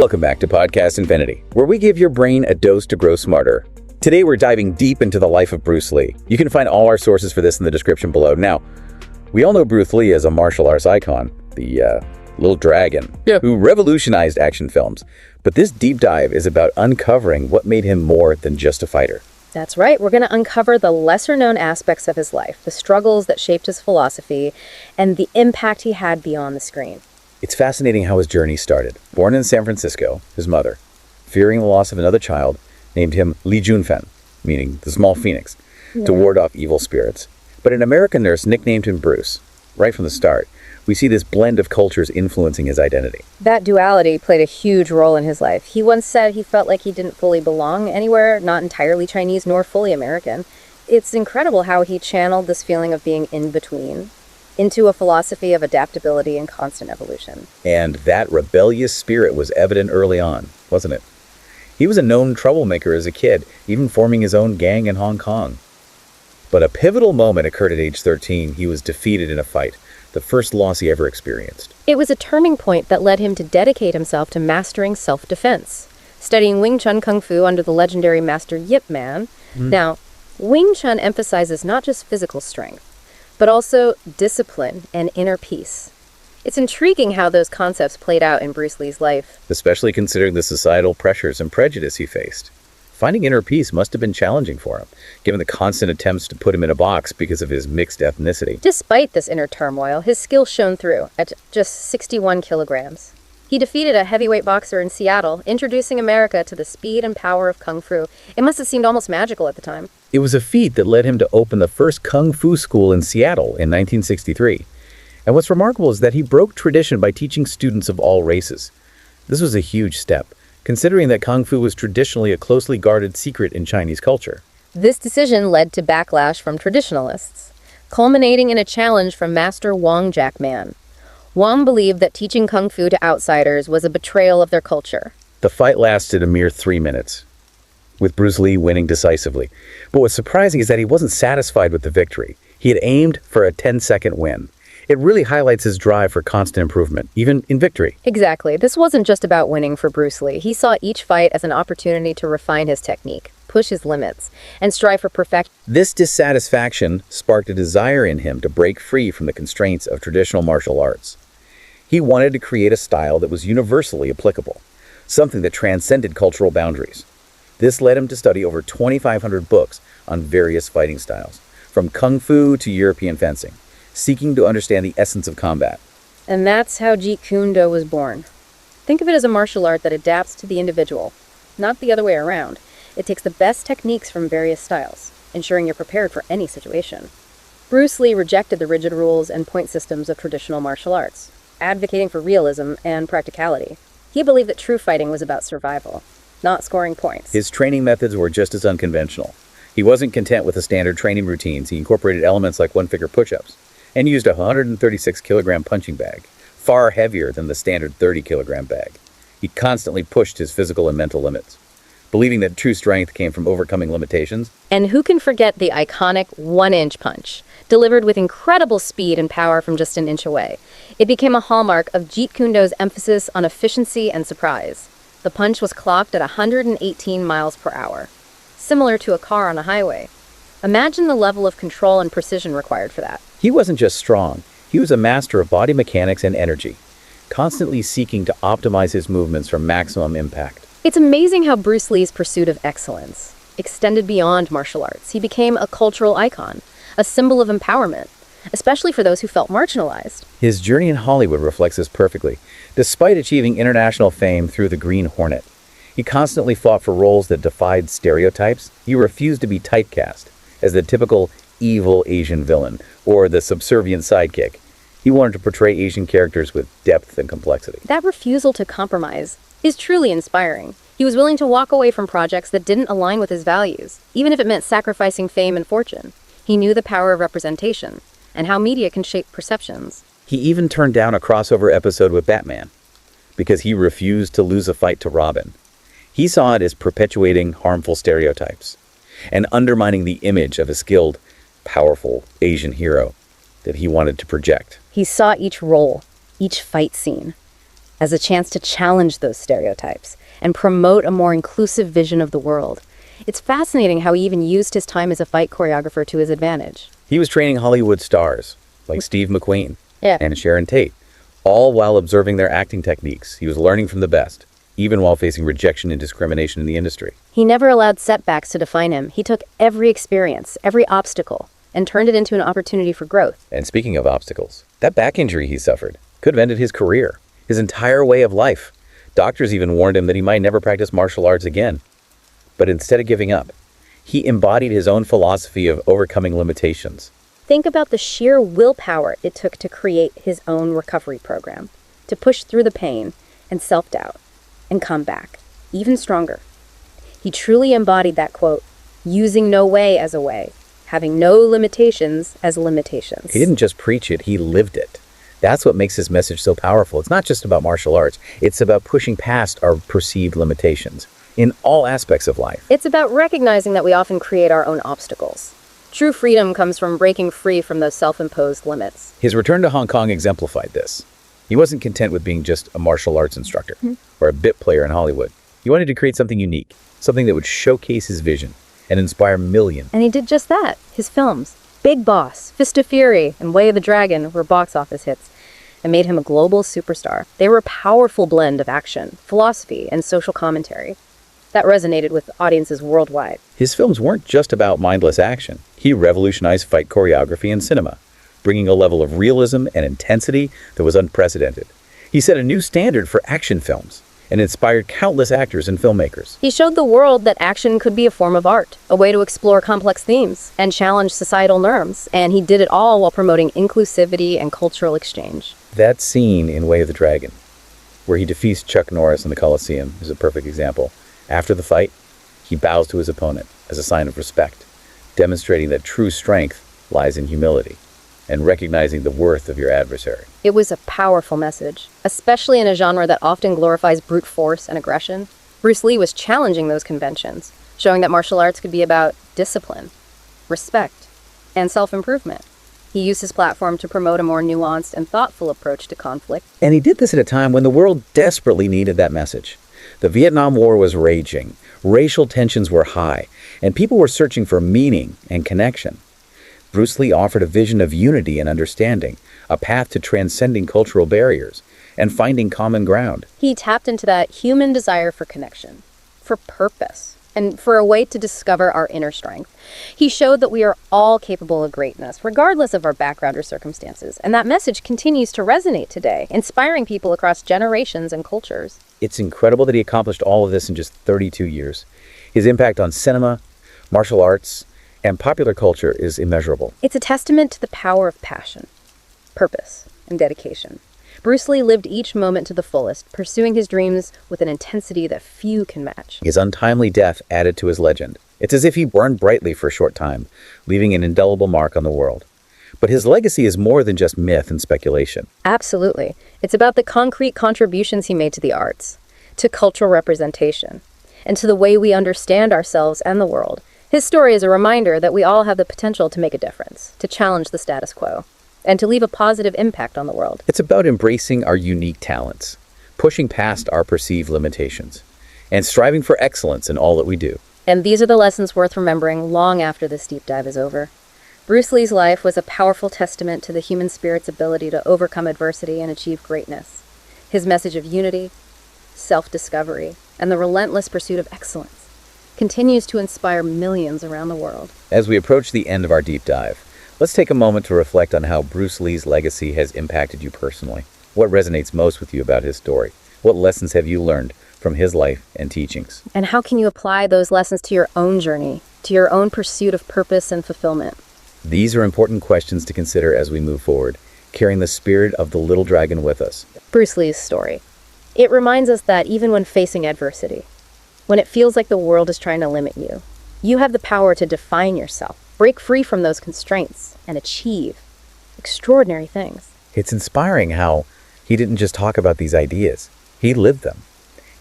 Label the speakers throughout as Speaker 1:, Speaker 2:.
Speaker 1: Welcome back to Podcast Infinity, where we give your brain a dose to grow smarter. Today we're diving deep into the life of Bruce Lee. You can find all our sources for this in the description below. Now, we all know Bruce Lee as a martial arts icon, the little dragon, who revolutionized action films. But this deep dive is about uncovering what made him more than just a fighter.
Speaker 2: That's right. We're going to uncover the lesser-known aspects of his life, the struggles that shaped his philosophy, and the impact he had beyond the screen.
Speaker 1: It's fascinating how his journey started. Born in San Francisco, his mother, fearing the loss of another child, named him Li Junfen, meaning the small phoenix, to ward off evil spirits. But an American nurse nicknamed him Bruce. Right from the start, we see this blend of cultures influencing his identity.
Speaker 2: That duality played a huge role in his life. He once said he felt like he didn't fully belong anywhere, not entirely Chinese nor fully American. It's incredible how he channeled this feeling of being in between into a philosophy of adaptability and constant evolution.
Speaker 1: And that rebellious spirit was evident early on, wasn't it? He was a known troublemaker as a kid, even forming his own gang in Hong Kong. But a pivotal moment occurred at age 13. He was defeated in a fight, the first loss he ever experienced.
Speaker 2: It was a turning point that led him to dedicate himself to mastering self-defense, studying Wing Chun Kung Fu under the legendary master Yip Man. Now, Wing Chun emphasizes not just physical strength, but also discipline and inner peace. It's intriguing how those concepts played out in Bruce Lee's life.
Speaker 1: Especially considering the societal pressures and prejudice he faced. Finding inner peace must have been challenging for him, given the constant attempts to put him in a box because of his mixed ethnicity.
Speaker 2: Despite this inner turmoil, his skills shone through at just 61 kilograms. He defeated a heavyweight boxer in Seattle, introducing America to the speed and power of Kung Fu. It must have seemed almost magical at the time.
Speaker 1: It was a feat that led him to open the first Kung Fu school in Seattle in 1963. And what's remarkable is that he broke tradition by teaching students of all races. This was a huge step, considering that Kung Fu was traditionally a closely guarded secret in Chinese culture.
Speaker 2: This decision led to backlash from traditionalists, culminating in a challenge from Master Wang Jackman. Wang believed that teaching Kung Fu to outsiders was a betrayal of their culture.
Speaker 1: The fight lasted a mere 3 minutes, with Bruce Lee winning decisively. But what's surprising is that he wasn't satisfied with the victory. He had aimed for a 10-second win. It really highlights his drive for constant improvement, even in victory.
Speaker 2: Exactly. This wasn't just about winning for Bruce Lee. He saw each fight as an opportunity to refine his technique, push his limits, and strive for perfection.
Speaker 1: This dissatisfaction sparked a desire in him to break free from the constraints of traditional martial arts. He wanted to create a style that was universally applicable, something that transcended cultural boundaries. This led him to study over 2,500 books on various fighting styles, from Kung Fu to European fencing, seeking to understand the essence of combat.
Speaker 2: And that's how Jeet Kune Do was born. Think of it as a martial art that adapts to the individual, not the other way around. It takes the best techniques from various styles, ensuring you're prepared for any situation. Bruce Lee rejected the rigid rules and point systems of traditional martial arts, advocating for realism and practicality. He believed that true fighting was about survival, not scoring points.
Speaker 1: His training methods were just as unconventional. He wasn't content with the standard training routines. He incorporated elements like one-finger push-ups and used a 136-kilogram punching bag, far heavier than the standard 30-kilogram bag. He constantly pushed his physical and mental limits, believing that true strength came from overcoming limitations.
Speaker 2: And who can forget the iconic one-inch punch, delivered with incredible speed and power from just an inch away? It became a hallmark of Jeet Kune Do's emphasis on efficiency and surprise. The punch was clocked at 118 miles per hour, similar to a car on a highway. Imagine the level of control and precision required for that.
Speaker 1: He wasn't just strong, he was a master of body mechanics and energy, constantly seeking to optimize his movements for maximum impact.
Speaker 2: It's amazing how Bruce Lee's pursuit of excellence extended beyond martial arts. He became a cultural icon, a symbol of empowerment, especially for those who felt marginalized.
Speaker 1: His journey in Hollywood reflects this perfectly. Despite achieving international fame through The Green Hornet, he constantly fought for roles that defied stereotypes. He refused to be typecast as the typical evil Asian villain or the subservient sidekick. He wanted to portray Asian characters with depth and complexity.
Speaker 2: That refusal to compromise is truly inspiring. He was willing to walk away from projects that didn't align with his values, even if it meant sacrificing fame and fortune. He knew the power of representation and how media can shape perceptions.
Speaker 1: He even turned down a crossover episode with Batman because he refused to lose a fight to Robin. He saw it as perpetuating harmful stereotypes and undermining the image of a skilled, powerful Asian hero that he wanted to project.
Speaker 2: He saw each role, each fight scene, as a chance to challenge those stereotypes and promote a more inclusive vision of the world. It's fascinating how he even used his time as a fight choreographer to his advantage.
Speaker 1: He was training Hollywood stars like Steve McQueen
Speaker 2: Yeah.
Speaker 1: and Sharon Tate, all while observing their acting techniques. He was learning from the best, even while facing rejection and discrimination in the industry.
Speaker 2: He never allowed setbacks to define him. He took every experience, every obstacle, and turned it into an opportunity for growth.
Speaker 1: And speaking of obstacles, that back injury he suffered could have ended his career, his entire way of life. Doctors even warned him that he might never practice martial arts again. But instead of giving up, he embodied his own philosophy of overcoming limitations.
Speaker 2: Think about the sheer willpower it took to create his own recovery program, to push through the pain and self-doubt and come back, even stronger. He truly embodied that quote, using no way as a way, having no limitations as limitations.
Speaker 1: He didn't just preach it, he lived it. That's what makes his message so powerful. It's not just about martial arts. It's about pushing past our perceived limitations in all aspects of life.
Speaker 2: It's about recognizing that we often create our own obstacles. True freedom comes from breaking free from those self-imposed limits.
Speaker 1: His return to Hong Kong exemplified this. He wasn't content with being just a martial arts instructor or a bit player in Hollywood. He wanted to create something unique, something that would showcase his vision and inspire millions.
Speaker 2: And he did just that. His films, Big Boss, Fist of Fury, and Way of the Dragon, were box office hits and made him a global superstar. They were a powerful blend of action, philosophy, and social commentary that resonated with audiences worldwide.
Speaker 1: His films weren't just about mindless action. He revolutionized fight choreography in cinema, bringing a level of realism and intensity that was unprecedented. He set a new standard for action films and inspired countless actors and filmmakers.
Speaker 2: He showed the world that action could be a form of art, a way to explore complex themes and challenge societal norms, and he did it all while promoting inclusivity and cultural exchange.
Speaker 1: That scene in Way of the Dragon, where he defeats Chuck Norris in the Coliseum, is a perfect example. After the fight, he bows to his opponent as a sign of respect, demonstrating that true strength lies in humility and recognizing the worth of your adversary.
Speaker 2: It was a powerful message, especially in a genre that often glorifies brute force and aggression. Bruce Lee was challenging those conventions, showing that martial arts could be about discipline, respect, and self-improvement. He used his platform to promote a more nuanced and thoughtful approach to conflict.
Speaker 1: And he did this at a time when the world desperately needed that message. The Vietnam War was raging, racial tensions were high, and people were searching for meaning and connection. Bruce Lee offered a vision of unity and understanding, a path to transcending cultural barriers and finding common ground.
Speaker 2: He tapped into that human desire for connection, for purpose, and for a way to discover our inner strength. He showed that we are all capable of greatness, regardless of our background or circumstances, and that message continues to resonate today, inspiring people across generations and cultures.
Speaker 1: It's incredible that he accomplished all of this in just 32 years. His impact on cinema, martial arts, and popular culture is immeasurable.
Speaker 2: It's a testament to the power of passion, purpose, and dedication. Bruce Lee lived each moment to the fullest, pursuing his dreams with an intensity that few can match.
Speaker 1: His untimely death added to his legend. It's as if he burned brightly for a short time, leaving an indelible mark on the world. But his legacy is more than just myth and speculation.
Speaker 2: Absolutely. It's about the concrete contributions he made to the arts, to cultural representation, and to the way we understand ourselves and the world. His story is a reminder that we all have the potential to make a difference, to challenge the status quo, and to leave a positive impact on the world.
Speaker 1: It's about embracing our unique talents, pushing past our perceived limitations, and striving for excellence in all that we do.
Speaker 2: And these are the lessons worth remembering long after this deep dive is over. Bruce Lee's life was a powerful testament to the human spirit's ability to overcome adversity and achieve greatness. His message of unity, self-discovery, and the relentless pursuit of excellence continues to inspire millions around the world.
Speaker 1: As we approach the end of our deep dive, let's take a moment to reflect on how Bruce Lee's legacy has impacted you personally. What resonates most with you about his story? What lessons have you learned from his life and teachings?
Speaker 2: And how can you apply those lessons to your own journey, to your own pursuit of purpose and fulfillment?
Speaker 1: These are important questions to consider as we move forward, carrying the spirit of the little dragon with us.
Speaker 2: Bruce Lee's story. It reminds us that even when facing adversity, when it feels like the world is trying to limit you, you have the power to define yourself, break free from those constraints, and achieve extraordinary things.
Speaker 1: It's inspiring how he didn't just talk about these ideas, he lived them.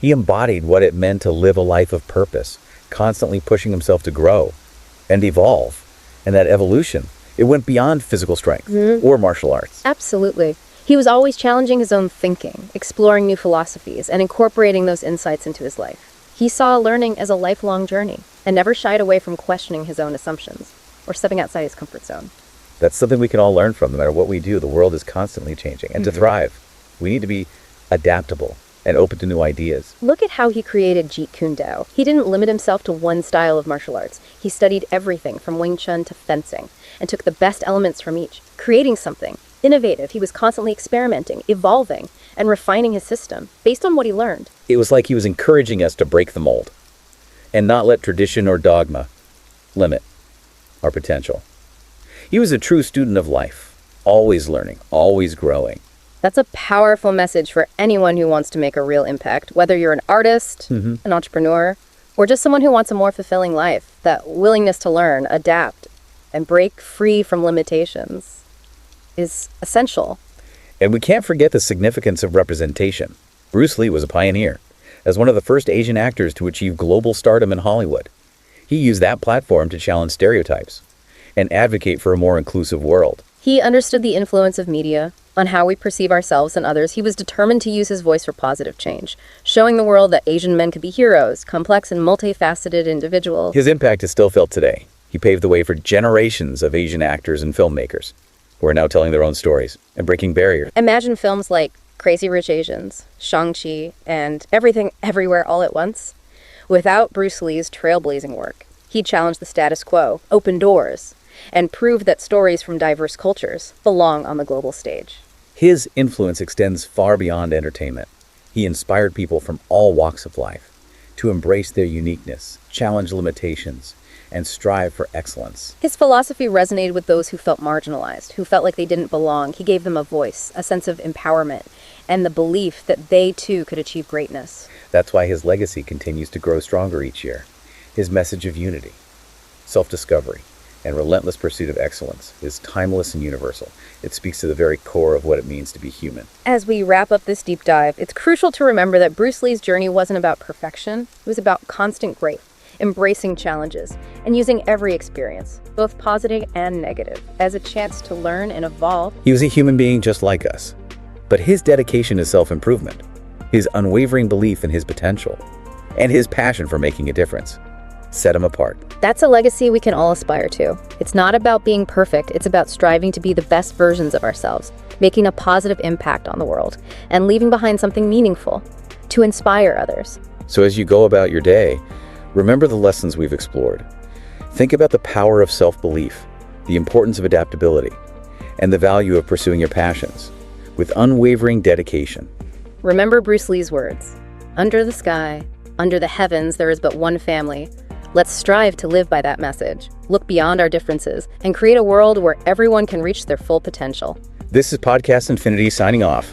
Speaker 1: He embodied what it meant to live a life of purpose, constantly pushing himself to grow and evolve. And that evolution, it went beyond physical strength or martial arts.
Speaker 2: Absolutely. He was always challenging his own thinking, exploring new philosophies, and incorporating those insights into his life. He saw learning as a lifelong journey and never shied away from questioning his own assumptions or stepping outside his comfort zone.
Speaker 1: That's something we can all learn from. No matter what we do, the world is constantly changing. And to thrive, we need to be adaptable and open to new ideas.
Speaker 2: Look at how he created Jeet Kune Do. He didn't limit himself to one style of martial arts. He studied everything from Wing Chun to fencing and took the best elements from each, creating something innovative. He was constantly experimenting, evolving, and refining his system based on what he learned.
Speaker 1: It was like he was encouraging us to break the mold and not let tradition or dogma limit our potential. He was a true student of life, always learning, always growing.
Speaker 2: That's a powerful message for anyone who wants to make a real impact, whether you're an artist, an entrepreneur, or just someone who wants a more fulfilling life. That willingness to learn, adapt, and break free from limitations is essential.
Speaker 1: And we can't forget the significance of representation. Bruce Lee was a pioneer. As one of the first Asian actors to achieve global stardom in Hollywood, he used that platform to challenge stereotypes and advocate for a more inclusive world.
Speaker 2: He understood the influence of media on how we perceive ourselves and others. He was determined to use his voice for positive change, showing the world that Asian men could be heroes, complex and multifaceted individuals.
Speaker 1: His impact is still felt today. He paved the way for generations of Asian actors and filmmakers who are now telling their own stories and breaking barriers.
Speaker 2: Imagine films like Crazy Rich Asians, Shang-Chi, and Everything Everywhere All at Once. Without Bruce Lee's trailblazing work, he challenged the status quo, opened doors, and proved that stories from diverse cultures belong on the global stage.
Speaker 1: His influence extends far beyond entertainment. He inspired people from all walks of life to embrace their uniqueness, challenge limitations, and strive for excellence.
Speaker 2: His philosophy resonated with those who felt marginalized, who felt like they didn't belong. He gave them a voice, a sense of empowerment, and the belief that they too could achieve greatness.
Speaker 1: That's why his legacy continues to grow stronger each year. His message of unity, self-discovery, and relentless pursuit of excellence is timeless and universal. It speaks to the very core of what it means to be human.
Speaker 2: As we wrap up this deep dive, it's crucial to remember that Bruce Lee's journey wasn't about perfection. It was about constant growth, embracing challenges, and using every experience, both positive and negative, as a chance to learn and evolve.
Speaker 1: He was a human being just like us, but his dedication to self-improvement, his unwavering belief in his potential, and his passion for making a difference set him apart.
Speaker 2: That's a legacy we can all aspire to. It's not about being perfect, it's about striving to be the best versions of ourselves, making a positive impact on the world, and leaving behind something meaningful to inspire others.
Speaker 1: So as you go about your day, remember the lessons we've explored. Think about the power of self-belief, the importance of adaptability, and the value of pursuing your passions with unwavering dedication.
Speaker 2: Remember Bruce Lee's words, "Under the sky, under the heavens, there is but one family." Let's strive to live by that message, look beyond our differences, and create a world where everyone can reach their full potential.
Speaker 1: This is Podcast Infinity signing off.